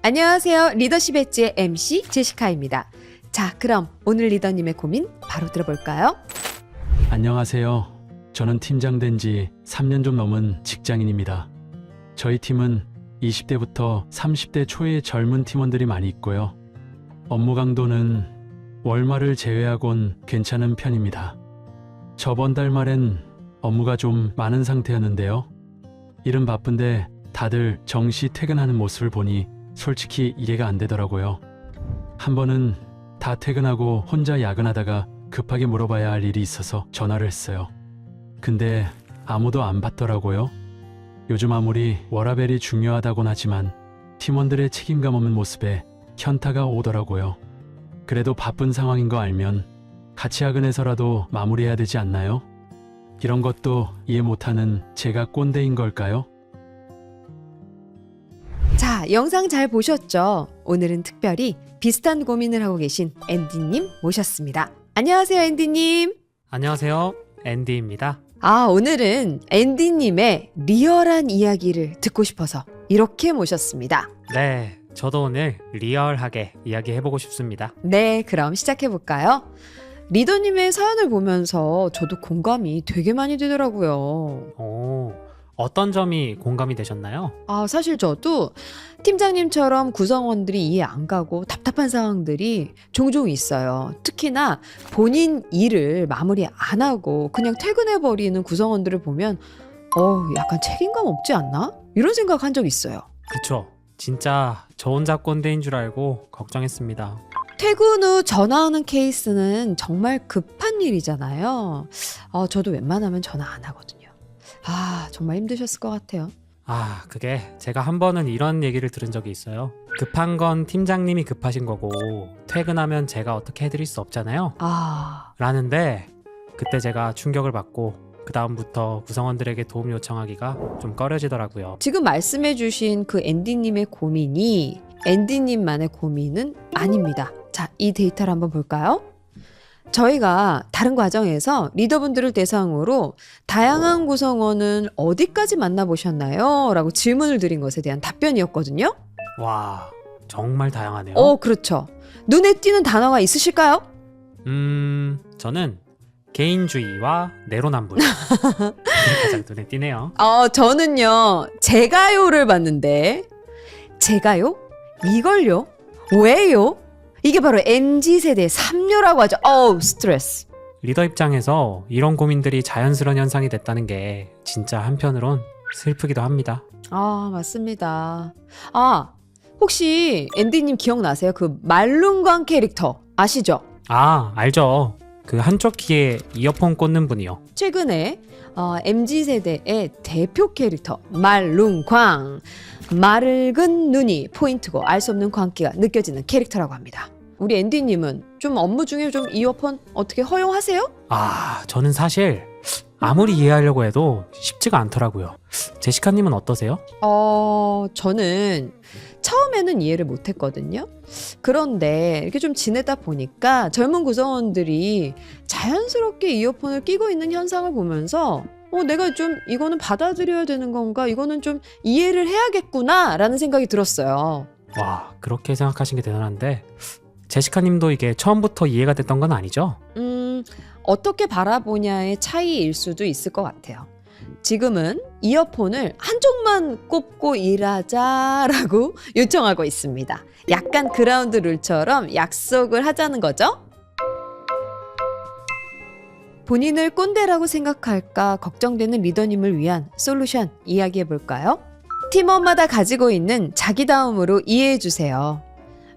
안녕하세요. 리더십 엣지의 MC 제시카입니다. 자, 그럼 오늘 리더님의 고민 바로 들어볼까요? 안녕하세요. 저는 팀장 된 지 3년 좀 넘은 직장인입니다. 저희 팀은 20대부터 30대 초의 젊은 팀원들이 많이 있고요. 업무 강도는 월말을 제외하곤 괜찮은 편입니다. 저번 달 말엔 업무가 좀 많은 상태였는데요. 일은 바쁜데 다들 정시 퇴근하는 모습을 보니 솔직히 이해가 안 되더라고요. 한 번은 다 퇴근하고 혼자 야근하다가 급하게 물어봐야 할 일이 있어서 전화를 했어요. 근데 아무도 안 받더라고요. 요즘 아무리 워라밸이 중요하다곤 하지만 팀원들의 책임감 없는 모습에 현타가 오더라고요. 그래도 바쁜 상황인 거 알면 같이 야근해서라도 마무리해야 되지 않나요? 이런 것도 이해 못하는 제가 꼰대인 걸까요? 자, 영상 잘 보셨죠? 오늘은 특별히 비슷한 고민을 하고 계신 앤디님 모셨습니다. 안녕하세요, 앤디님. 안녕하세요. 앤디입니다. 오늘은 앤디님의 리얼한 이야기를 듣고 싶어서 이렇게 모셨습니다. 네, 저도 오늘 리얼하게 이야기해보고 싶습니다. 네, 그럼 시작해볼까요? 리더님의 사연을 보면서 저도 공감이 되게 많이 되더라고요. 오, 어떤 점이 공감이 되셨나요? 사실 저도 팀장님처럼 구성원들이 이해 안 가고 답답한 상황들이 종종 있어요. 특히나 본인 일을 마무리 안 하고 그냥 퇴근해버리는 구성원들을 보면 약간 책임감 없지 않나? 이런 생각한 적 있어요. 그쵸. 진짜 저 혼자 꼰대인 줄 알고 걱정했습니다. 퇴근 후 전화하는 케이스는 정말 급한 일이잖아요. 저도 웬만하면 전화 안 하거든요. 정말 힘드셨을 것 같아요. 그게 제가 한 번은 이런 얘기를 들은 적이 있어요. 급한 건 팀장님이 급하신 거고 퇴근하면 제가 어떻게 해드릴 수 없잖아요. 라는데 그때 제가 충격을 받고 그 다음부터 구성원들에게 도움 요청하기가 좀 꺼려지더라고요. 지금 말씀해주신 그 앤디님의 고민이 앤디님만의 고민은 아닙니다. 자, 이 데이터를 한번 볼까요? 저희가 다른 과정에서 리더분들을 대상으로 다양한 구성원은 어디까지 만나보셨나요? 라고 질문을 드린 것에 대한 답변이었거든요. 와, 정말 다양하네요. 그렇죠. 눈에 띄는 단어가 있으실까요? 저는 개인주의와 내로남불. 그게 가장 눈에 띄네요. 저는요, 제가요를 봤는데, 제가요? 이걸요? 왜요? 이게 바로 MZ세대의 삼요라고 하죠. 스트레스. 리더 입장에서 이런 고민들이 자연스러운 현상이 됐다는 게 진짜 한편으론 슬프기도 합니다. 맞습니다. 혹시 앤디님 기억나세요? 그 말룬광 캐릭터 아시죠? 알죠. 그 한쪽 귀에 이어폰 꽂는 분이요. 최근에 MZ세대의 대표 캐릭터 말룬광. 맑은 눈이 포인트고 알 수 없는 광기가 느껴지는 캐릭터라고 합니다. 우리 앤디님은 좀 업무 중에 좀 이어폰 어떻게 허용하세요? 저는 사실 아무리 이해하려고 해도 쉽지가 않더라고요. 제시카님은 어떠세요? 저는 처음에는 이해를 못했거든요. 그런데 이렇게 좀 지내다 보니까 젊은 구성원들이 자연스럽게 이어폰을 끼고 있는 현상을 보면서 내가 좀 이거는 받아들여야 되는 건가? 이거는 좀 이해를 해야겠구나 라는 생각이 들었어요. 와, 그렇게 생각하신 게 대단한데 제시카님도 이게 처음부터 이해가 됐던 건 아니죠? 어떻게 바라보냐의 차이일 수도 있을 것 같아요. 지금은 이어폰을 한쪽만 꼽고 일하자라고 요청하고 있습니다. 약간 그라운드 룰처럼 약속을 하자는 거죠. 본인을 꼰대라고 생각할까 걱정되는 리더님을 위한 솔루션 이야기해 볼까요? 팀원마다 가지고 있는 자기다움으로 이해해 주세요.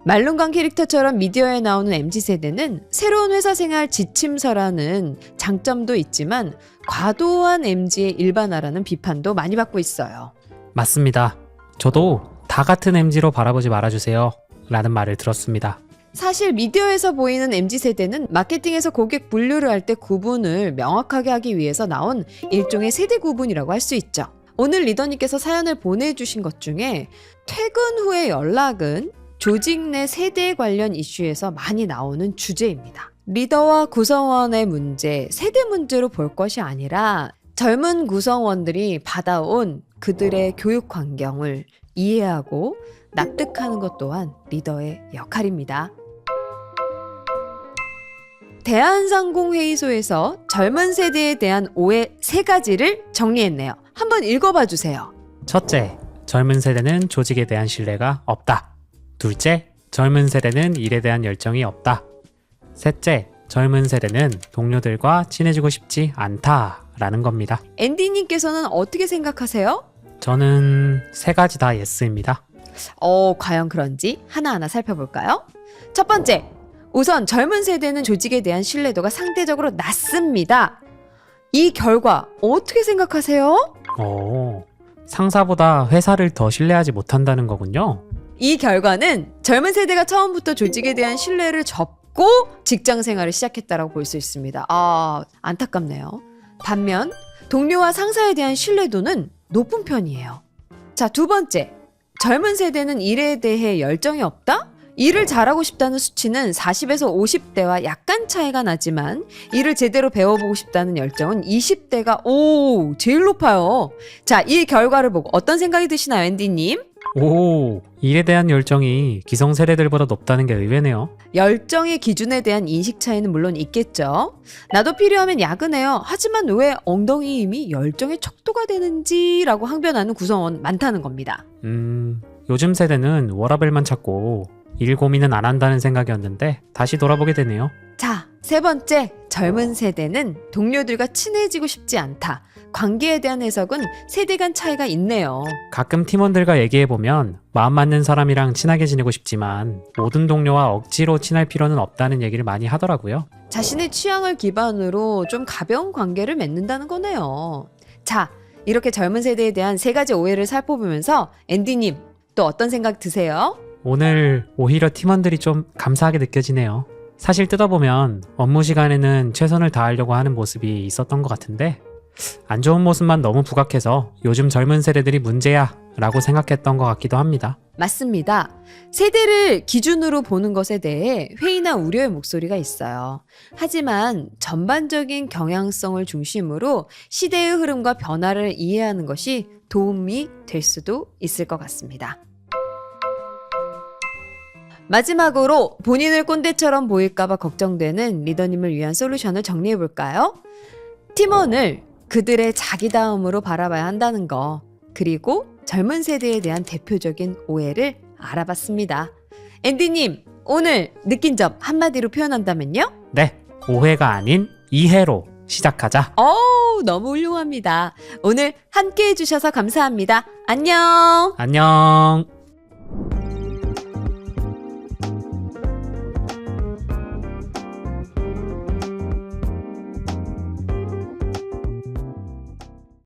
말룬광 캐릭터처럼 미디어에 나오는 MZ세대는 새로운 회사 생활 지침서라는 장점도 있지만 과도한 MZ의 일반화라는 비판도 많이 받고 있어요. 맞습니다. 저도 다 같은 MZ로 바라보지 말아주세요 라는 말을 들었습니다. 사실 미디어에서 보이는 MZ세대는 마케팅에서 고객 분류를 할 때 구분을 명확하게 하기 위해서 나온 일종의 세대 구분이라고 할 수 있죠. 오늘 리더님께서 사연을 보내주신 것 중에 퇴근 후의 연락은 조직 내 세대 관련 이슈에서 많이 나오는 주제입니다. 리더와 구성원의 문제, 세대 문제로 볼 것이 아니라 젊은 구성원들이 받아온 그들의 교육 환경을 이해하고 납득하는 것 또한 리더의 역할입니다. 대한상공회의소에서 젊은 세대에 대한 오해 3가지를 정리했네요. 한번 읽어봐 주세요. 첫째, 젊은 세대는 조직에 대한 신뢰가 없다. 둘째, 젊은 세대는 일에 대한 열정이 없다. 셋째, 젊은 세대는 동료들과 친해지고 싶지 않다라는 겁니다. 앤디님께서는 어떻게 생각하세요? 저는 3가지 다 예스입니다. 과연 그런지 하나하나 살펴볼까요? 첫 번째, 우선 젊은 세대는 조직에 대한 신뢰도가 상대적으로 낮습니다. 이 결과 어떻게 생각하세요? 상사보다 회사를 더 신뢰하지 못한다는 거군요. 이 결과는 젊은 세대가 처음부터 조직에 대한 신뢰를 접고 직장 생활을 시작했다라고 볼 수 있습니다. 안타깝네요. 반면 동료와 상사에 대한 신뢰도는 높은 편이에요. 자, 두 번째, 젊은 세대는 일에 대해 열정이 없다? 일을 잘하고 싶다는 수치는 40에서 50대와 약간 차이가 나지만 일을 제대로 배워보고 싶다는 열정은 20대가 제일 높아요. 자, 이 결과를 보고 어떤 생각이 드시나요, 앤디님? 일에 대한 열정이 기성세대들보다 높다는 게 의외네요. 열정의 기준에 대한 인식 차이는 물론 있겠죠. 나도 필요하면 야근해요. 하지만 왜 엉덩이 힘이 열정의 척도가 되는지라고 항변하는 구성원 많다는 겁니다. 요즘 세대는 워라밸만 찾고 일 고민은 안 한다는 생각이었는데 다시 돌아보게 되네요. 자, 세 번째, 젊은 세대는 동료들과 친해지고 싶지 않다. 관계에 대한 해석은 세대 간 차이가 있네요. 가끔 팀원들과 얘기해보면 마음 맞는 사람이랑 친하게 지내고 싶지만 모든 동료와 억지로 친할 필요는 없다는 얘기를 많이 하더라고요. 자신의 취향을 기반으로 좀 가벼운 관계를 맺는다는 거네요. 자, 이렇게 젊은 세대에 대한 3가지 오해를 살펴보면서 앤디님, 또 어떤 생각 드세요? 오늘 오히려 팀원들이 좀 감사하게 느껴지네요. 사실 뜯어보면 업무 시간에는 최선을 다하려고 하는 모습이 있었던 것 같은데 안 좋은 모습만 너무 부각해서 요즘 젊은 세대들이 문제야 라고 생각했던 것 같기도 합니다. 맞습니다. 세대를 기준으로 보는 것에 대해 회의나 우려의 목소리가 있어요. 하지만 전반적인 경향성을 중심으로 시대의 흐름과 변화를 이해하는 것이 도움이 될 수도 있을 것 같습니다. 마지막으로 본인을 꼰대처럼 보일까봐 걱정되는 리더님을 위한 솔루션을 정리해볼까요? 팀원을 그들의 자기다움으로 바라봐야 한다는 거, 그리고 젊은 세대에 대한 대표적인 오해를 알아봤습니다. 앤디님, 오늘 느낀 점 한마디로 표현한다면요? 네, 오해가 아닌 이해로 시작하자. 너무 훌륭합니다. 오늘 함께 해주셔서 감사합니다. 안녕! 안녕.